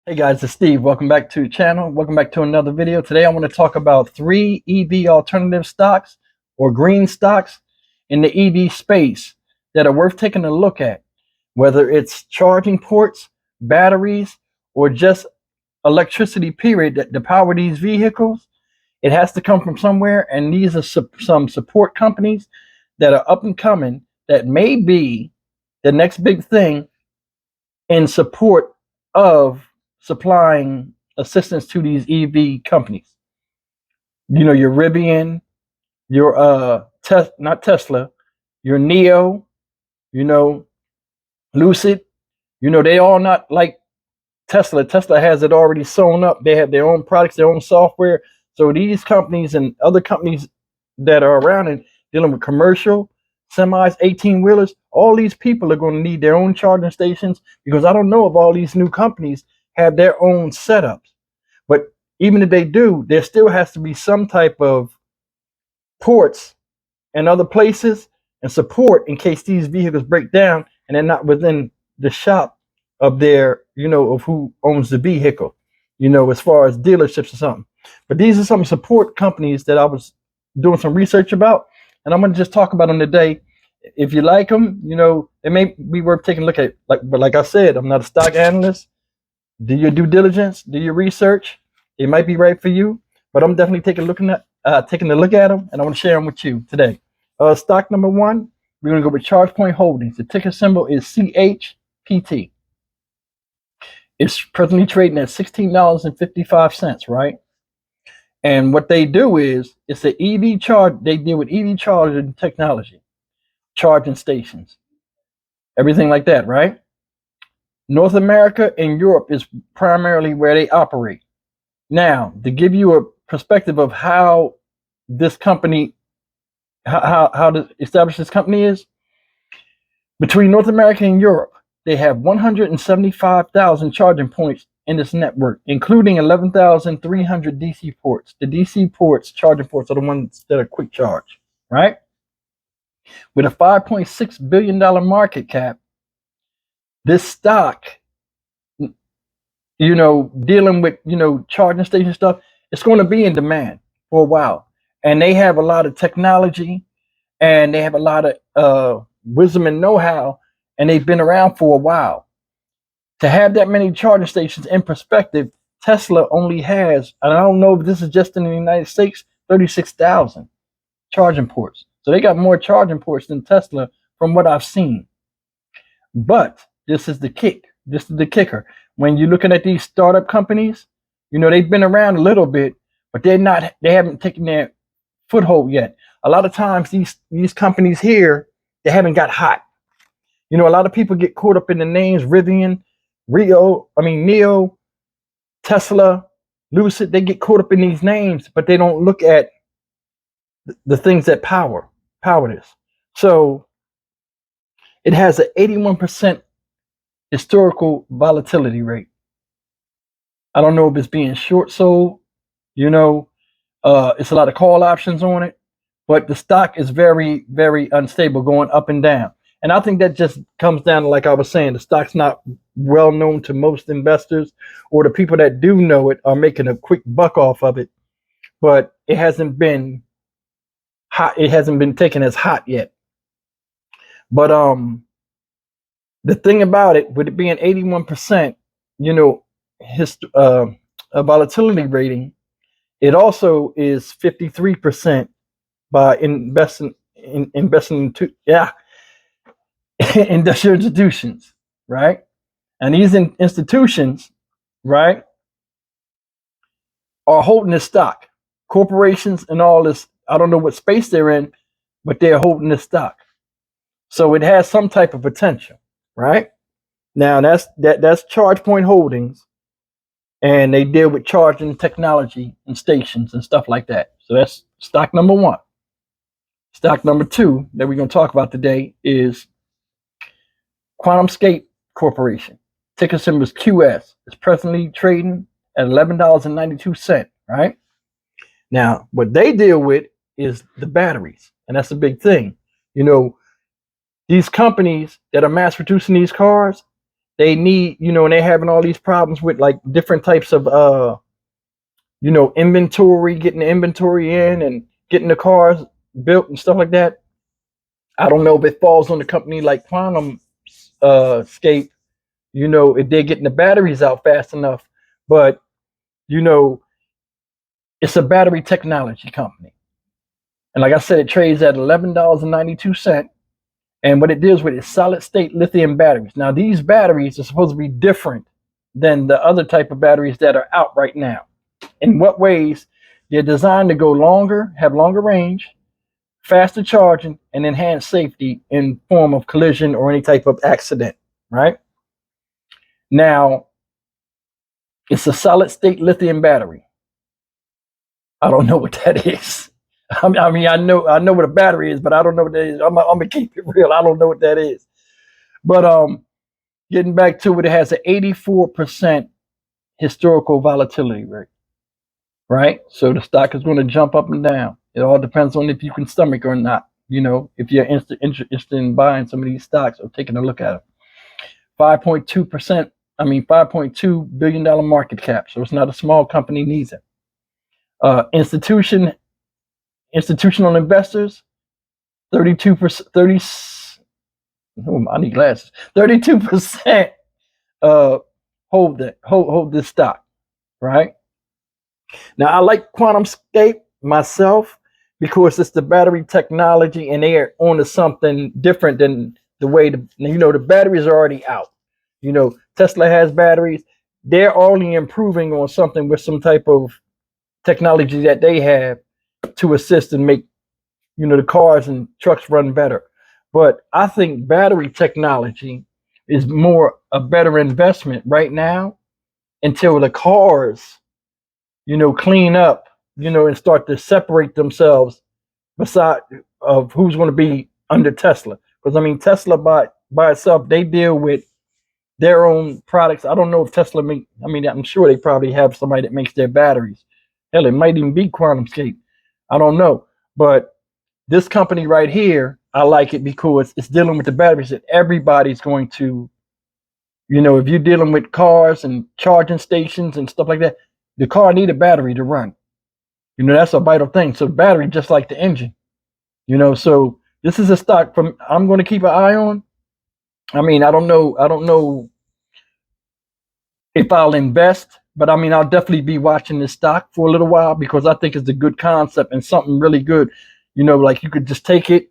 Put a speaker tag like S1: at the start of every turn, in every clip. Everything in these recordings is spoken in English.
S1: Hey guys, it's Steve. Welcome back to the channel. Welcome back to another video. Today I want to talk about 3 EV alternative stocks or green stocks in the EV space that are worth taking a look at. Whether it's charging ports, batteries, or just electricity period that to power these vehicles, it has to come from somewhere, and these are some support companies that are up and coming that may be the next big thing in support of supplying assistance to these EV companies. You know, your Rivian, your not Tesla, your Nio, you know, Lucid, they all not like Tesla. Tesla has it already sewn up. They have their own products, their own software. So these companies and other companies that are around and dealing with commercial semis, 18 wheelers, all these people are going to need their own charging stations, because I don't know if all these new companies have their own setups. But even if they do, there still has to be some type of ports and other places and support in case these vehicles break down and they're not within the shop of their, of who owns the vehicle, as far as dealerships or something. But these are some support companies that I was doing some research about, and I'm going to just talk about them today. If you like them, it may be worth taking a look at. But like I said, I'm not a stock analyst. Do your due diligence, do your research. It might be right for you, but I'm definitely taking a look at them, and I want to share them with you today. Stock number one, we're going to go with ChargePoint Holdings. The ticker symbol is CHPT. It's presently trading at $16.55, right? And what they do is, it's an EV charge. They deal with EV charging technology, charging stations, everything like that, right? North America and Europe is primarily where they operate. Now, to give you a perspective of how this company, how to establish this company is, between North America and Europe, they have 175,000 charging points in this network, including 11,300 DC ports. The DC ports, charging ports, are the ones that are quick charge, right? With a $5.6 billion market cap, this stock, dealing with, charging station stuff, it's going to be in demand for a while. And they have a lot of technology, and they have a lot of wisdom and know-how, and they've been around for a while. To have that many charging stations in perspective, Tesla only has, and I don't know if this is just in the United States, 36,000 charging ports. So they got more charging ports than Tesla from what I've seen. But this is the kicker. When you're looking at these startup companies, they've been around a little bit, but they haven't taken their foothold yet. A lot of times these companies here, they haven't got hot. A lot of people get caught up in the names Rivian, Nio, Tesla, Lucid. They get caught up in these names, but they don't look at the things that power this. So it has an 81% historical volatility rate. I don't know if it's being short sold, it's a lot of call options on it, but the stock is very, very unstable, going up and down. And I think that just comes down to, like I was saying, the stock's not well known to most investors, or the people that do know it are making a quick buck off of it, but it hasn't been hot. It hasn't been taken as hot yet. But the thing about it, with it being 81%, a volatility rating, it also is 53% by investing into industrial institutions, right? And these institutions, right, are holding this stock. Corporations and all this, I don't know what space they're in, but they're holding this stock. So it has some type of potential, right? Now that's ChargePoint Holdings, and they deal with charging technology and stations and stuff like that. So that's stock number one. Stock number two that we're going to talk about today is QuantumScape Corporation. Ticker symbol is QS. It's presently trading at $11.92, right? Now, what they deal with is the batteries, and that's a big thing. These companies that are mass producing these cars, they need, and they're having all these problems with like different types of inventory, getting the inventory in and getting the cars built and stuff like that. I don't know if it falls on a company like Quantum Scape, if they're getting the batteries out fast enough, but you know, it's a battery technology company. And like I said, it trades at $11.92. And what it deals with is solid state lithium batteries. Now, these batteries are supposed to be different than the other type of batteries that are out right now. In what ways? They're designed to go longer, have longer range, faster charging, and enhanced safety in form of collision or any type of accident, right? Now, it's a solid state lithium battery. I don't know what that is. I mean, I know what a battery is, but I don't know what that is. I'm gonna keep it real. I don't know what that is. But getting back to it, it has an 84% historical volatility rate, right? So the stock is going to jump up and down. It all depends on if you can stomach or not. If you're interested in buying some of these stocks or taking a look at them. 5.2%. I mean, $5.2 billion market cap. So it's not a small company neither. Institutional investors, 32%, 30. Oh, I need glasses. 32% hold this stock, right? Now I like QuantumScape myself because it's the battery technology and they are onto something different than the way the batteries are already out. Tesla has batteries. They're only improving on something with some type of technology that they have to assist and make the cars and trucks run better. But I think battery technology is more a better investment right now until the cars clean up, and start to separate themselves beside of who's going to be under Tesla. Because I mean, Tesla by itself, they deal with their own products. I don't know if Tesla I'm sure they probably have somebody that makes their batteries. Hell, it might even be QuantumScape. I don't know. But this company right here, I like it because it's dealing with the batteries that everybody's going to, if you're dealing with cars and charging stations and stuff like that, the car need a battery to run. That's a vital thing. So battery, just like the engine, so this is a stock I'm going to keep an eye on. I mean, I don't know if I'll invest, but I mean, I'll definitely be watching this stock for a little while because I think it's a good concept and something really good. Like you could just take it,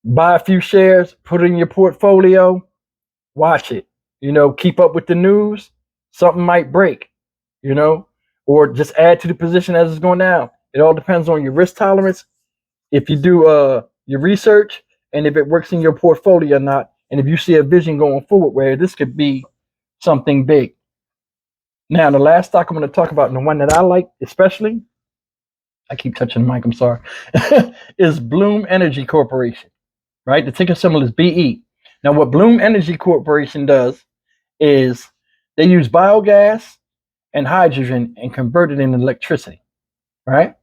S1: buy a few shares, put it in your portfolio, watch it, keep up with the news. Something might break, or just add to the position as it's going down. It all depends on your risk tolerance. If you do your research and if it works in your portfolio or not, and if you see a vision going forward where this could be something big. Now, the last stock I'm going to talk about, and the one that I like especially, I keep touching the mic, I'm sorry, is Bloom Energy Corporation, right? The ticker symbol is BE. Now, what Bloom Energy Corporation does is they use biogas and hydrogen and convert it into electricity, right?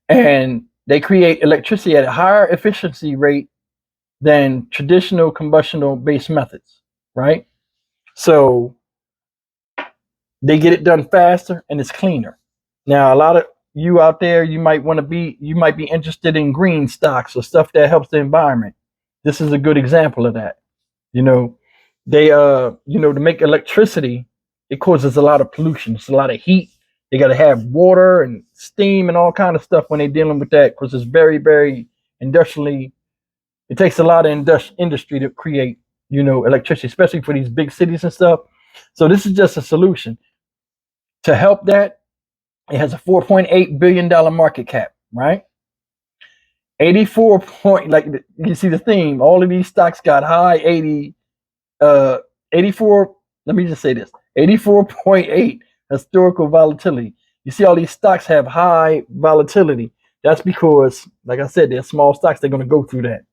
S1: And they create electricity at a higher efficiency rate than traditional combustion-based methods, right? So they get it done faster and it's cleaner. Now, a lot of you out there, you might be interested in green stocks or stuff that helps the environment. This is a good example of that. They to make electricity, it causes a lot of pollution. It's a lot of heat. They got to have water and steam and all kind of stuff when they're dealing with that because it's very, very industrially. It takes a lot of industry to create, electricity, especially for these big cities and stuff. So this is just a solution to help that. It has a $4.8 billion market cap, right? 84 point, like you see the theme. All of these stocks got high 84. Let me just say this: 84.8 historical volatility. You see all these stocks have high volatility. That's because, like I said, they're small stocks. They're going to go through that.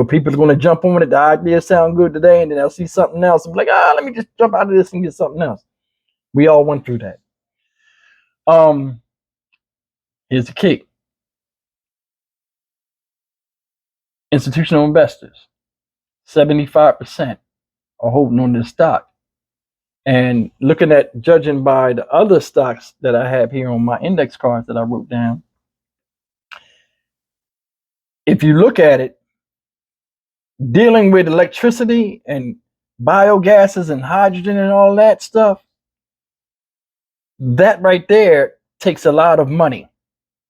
S1: People are going to jump on it. The idea sound good today, and then they'll see something else and be like, let me just jump out of this and get something else. We all went through that. Here's the kick. Institutional investors, 75%. are holding on this stock. And looking at judging by the other stocks that I have here on my index cards that I wrote down, if you look at it, dealing with electricity and biogases and hydrogen and all that stuff, that right there takes a lot of money.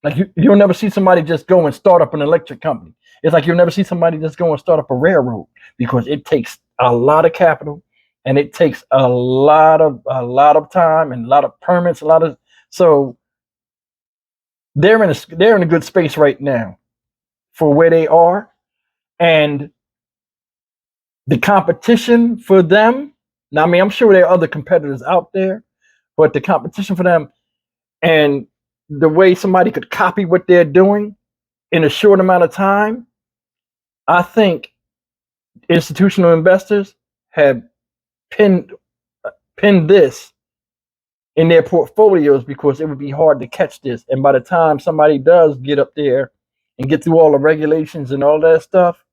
S1: Like you'll never see somebody just go and start up an electric company. It's like you'll never see somebody just go and start up a railroad, because it takes a lot of capital, and it takes a lot of time and a lot of permits, so they're in a good space right now for where they are. And the competition for them, now I mean, I'm sure there are other competitors out there, but the competition for them and the way somebody could copy what they're doing in a short amount of time, I think institutional investors have pinned this in their portfolios, because it would be hard to catch this. And by the time somebody does get up there and get through all the regulations and all that stuff,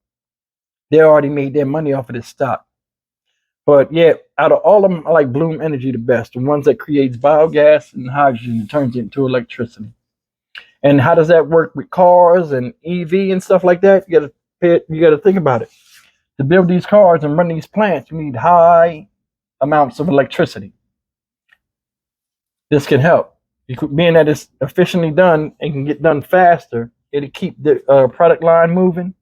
S1: they already made their money off of this stock. But yeah, out of all of them, I like Bloom Energy the best, the ones that creates biogas and hydrogen and turns it into electricity. And how does that work with cars and EV and stuff like that? You gotta think about it. To build these cars and run these plants, you need high amounts of electricity. This can help. Being that it's efficiently done and can get done faster, it'll keep the product line moving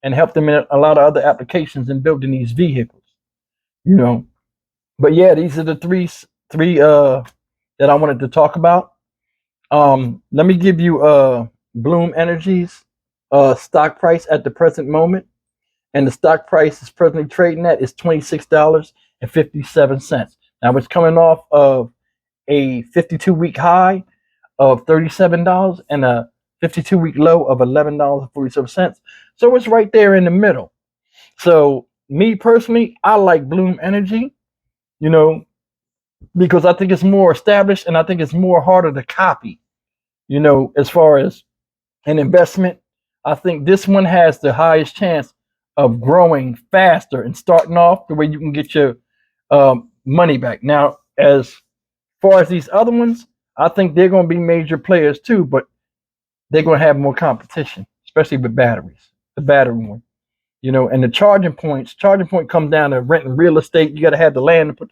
S1: and help them in a lot of other applications in building these vehicles. But yeah, these are the three that I wanted to talk about. Let me give you Bloom Energy's stock price at the present moment, and the stock price is presently trading at is $26.57. Now it's coming off of a 52-week high of $37 and a 52-week low of $11.47. So it's right there in the middle. So me personally, I like Bloom Energy, because I think it's more established and I think it's more harder to copy. As far as an investment, I think this one has the highest chance of growing faster and starting off the way you can get your money back. Now, as far as these other ones, I think they're going to be major players too, but they're going to have more competition, especially with batteries, the battery one. And the charging point comes down to renting real estate. You got to have the land to put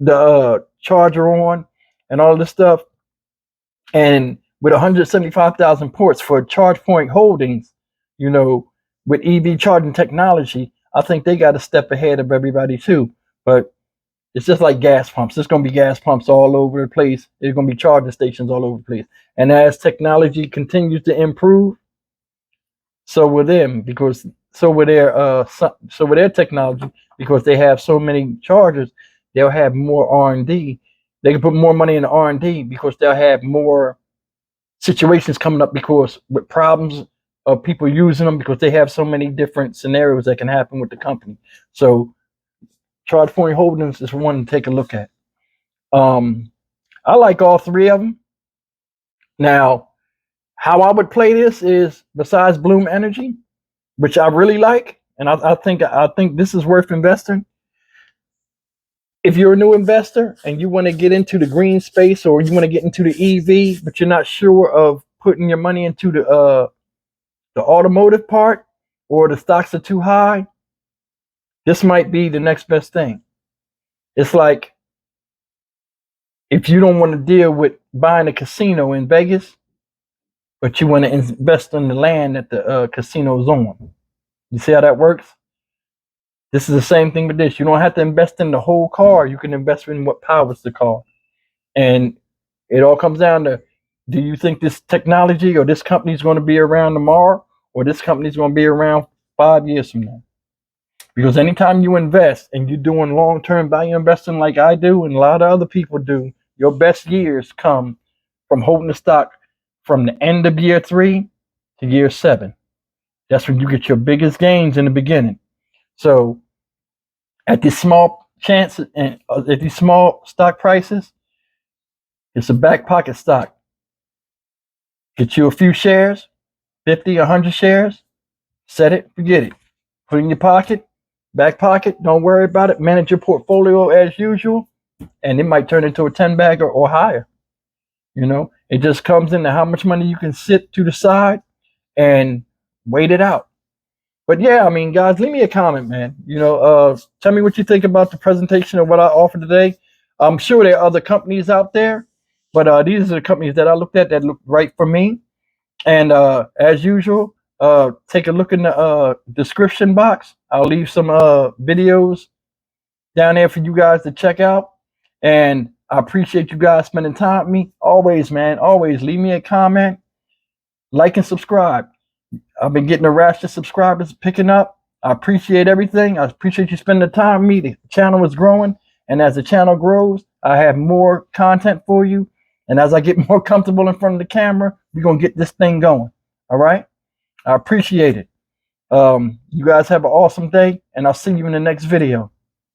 S1: the charger on and all this stuff. And with 175,000 ports for ChargePoint Holdings, with EV charging technology, I think they got a step ahead of everybody too. But it's just like gas pumps. There's going to be gas pumps all over the place. There's going to be charging stations all over the place. And as technology continues to improve, so will them, because so with their technology, because they have so many chargers, they'll have more R&D. They can put more money in R&D because they'll have more situations coming up, because with problems of people using them, because they have so many different scenarios that can happen with the company. So ChargePoint Holdings is one to take a look at. I like all three of them. Now, how I would play this is, besides Bloom Energy, which I really like, and I think this is worth investing. If you're a new investor and you want to get into the green space, or you want to get into the EV, but you're not sure of putting your money into the automotive part, or the stocks are too high, this might be the next best thing. It's like, if you don't want to deal with buying a casino in Vegas, but you want to invest in the land that the casino's on. You see how that works? This is the same thing with this. You don't have to invest in the whole car. You can invest in what powers the car. And it all comes down to, do you think this technology or this company is going to be around tomorrow, or this company is going to be around 5 years from now? Because anytime you invest and you're doing long-term value investing like I do and a lot of other people do, your best years come from holding the stock from the end of year 3 to year 7. That's when you get your biggest gains in the beginning. So at these small chances and at these small stock prices, it's a back pocket stock. Get you a few shares, 50, 100 shares, set it, forget it. Put it in your pocket. back pocket. Don't worry about it. Manage your portfolio as usual, and it might turn into a 10 bagger or higher. You know, it just comes into how much money you can sit to the side and wait it out. But yeah, I mean, guys, leave me a comment, man. You know, tell me what you think about the presentation of what I offered today. I'm sure there are other companies out there, but these are the companies that I looked at that looked right for me. And as usual, take a look in the description box. I'll leave some videos down there for you guys to check out. And I appreciate you guys spending time with me. Always, man, always leave me a comment, like and subscribe. I've been getting a rash of subscribers picking up. I appreciate everything. I appreciate you spending the time with me. The channel is growing. And as the channel grows, I have more content for you. And as I get more comfortable in front of the camera, we're going to get this thing going. All right? I appreciate it. You guys have an awesome day, and I'll see you in the next video.